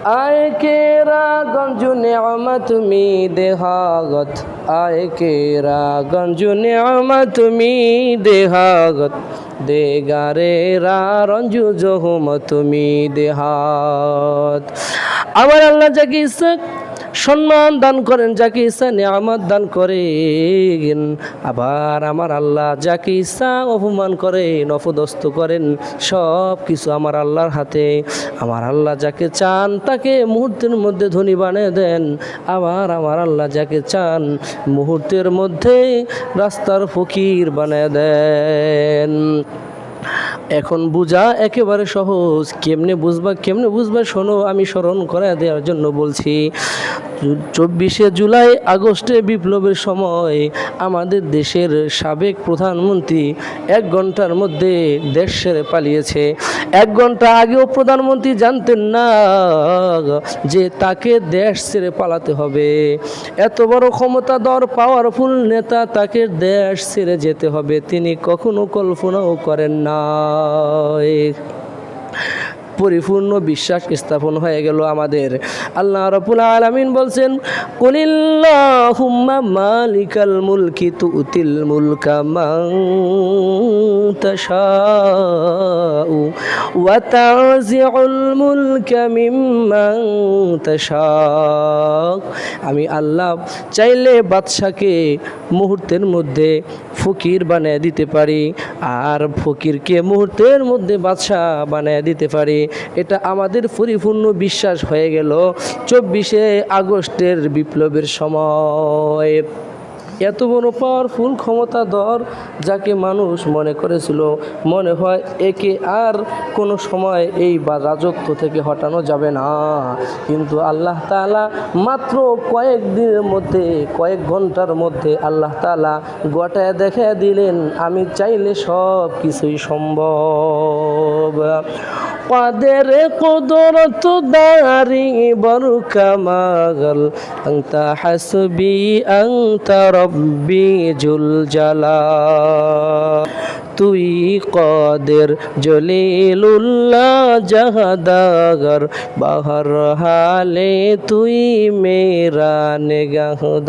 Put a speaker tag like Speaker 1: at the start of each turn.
Speaker 1: आए केरा गंजु नेमत मी देहागत आए केरा गंजु नेमत मी देहागत देगारे रा रंजु जहुमत मी देहात। আমার আল্লাহ যাকে ইচ্ছা সম্মান দান করেন, যাকে ইচ্ছা নিয়ামত দান করেন, আবার আমার আল্লাহ যাকে ইচ্ছা অপমান করেন, অপদস্থ করেন। সব কিছু আমার আল্লাহর হাতে। আমার আল্লাহ যাকে চান তাকে মুহূর্তের মধ্যে ধনী বানিয়ে দেন, আবার আমার আল্লাহ যাকে চান মুহূর্তের মধ্যে রাস্তার ফকির বানিয়ে দেন। এখন বুঝা একেবারে সহজ। কেমনে বুঝবা শোনো, আমি স্মরণ করে দেওয়ার জন্য বলছি। 24শে জুলাই আগস্টে বিপ্লবের সময় আমাদের দেশের সাবেক প্রধানমন্ত্রী 1 ঘন্টার মধ্যে দেশ ছেড়ে পালিয়েছে। 1 ঘন্টা আগেও প্রধানমন্ত্রী জানতেন না যে তাকে দেশ ছেড়ে পালাতে হবে। এত বড় ক্ষমতাধর পাওয়ারফুল নেতা, তাকে দেশ ছেড়ে যেতে হবে, তিনি কখনো কল্পনাও করেন না। পরিপূর্ণ বিশ্বাস স্থাপন হয়ে গেল আমাদের। আল্লাহ রাব্বুল আলামিন বলছেন, কুলিল্লাহুম্মা মালিকাল মুলকি তুতিল মুলকা মান তাশাউ ওয়া তানজিউল মুলকা মিম্মান তাশাউ। আমি আল্লাহ চাইলে বাদশাকে মুহূর্তের মধ্যে ফকির বানিয়ে দিতে পারি, আর ফকিরকে মুহূর্তের মধ্যে বাদশা বানিয়ে দিতে পারি। এটা আমাদের পরিপূর্ণ বিশ্বাস হয়ে গেল 24শে আগস্টের বিপ্লবের সময়। এত বড় পাওয়ারফুল ক্ষমতাধর যাকে মানুষ মনে করেছিল, মনে হয় একে আর কোনো সময় এই রাজত্ব থেকে হটানো যাবে না, কিন্তু আল্লাহ তাআলা মাত্র কয়েকদিনের মধ্যে, কয়েক ঘন্টার মধ্যে আল্লাহ তাআলা গোটায় দেখে দিলেন, আমি চাইলে সব কিছুই সম্ভব। قادر قدرت داري بركمال أنت حسبي أنت ربي جل جلال তুই কাদের জলিলুল্লাহ জাহাদাগর বাহর হালে তুই মেরা নিগাহদার।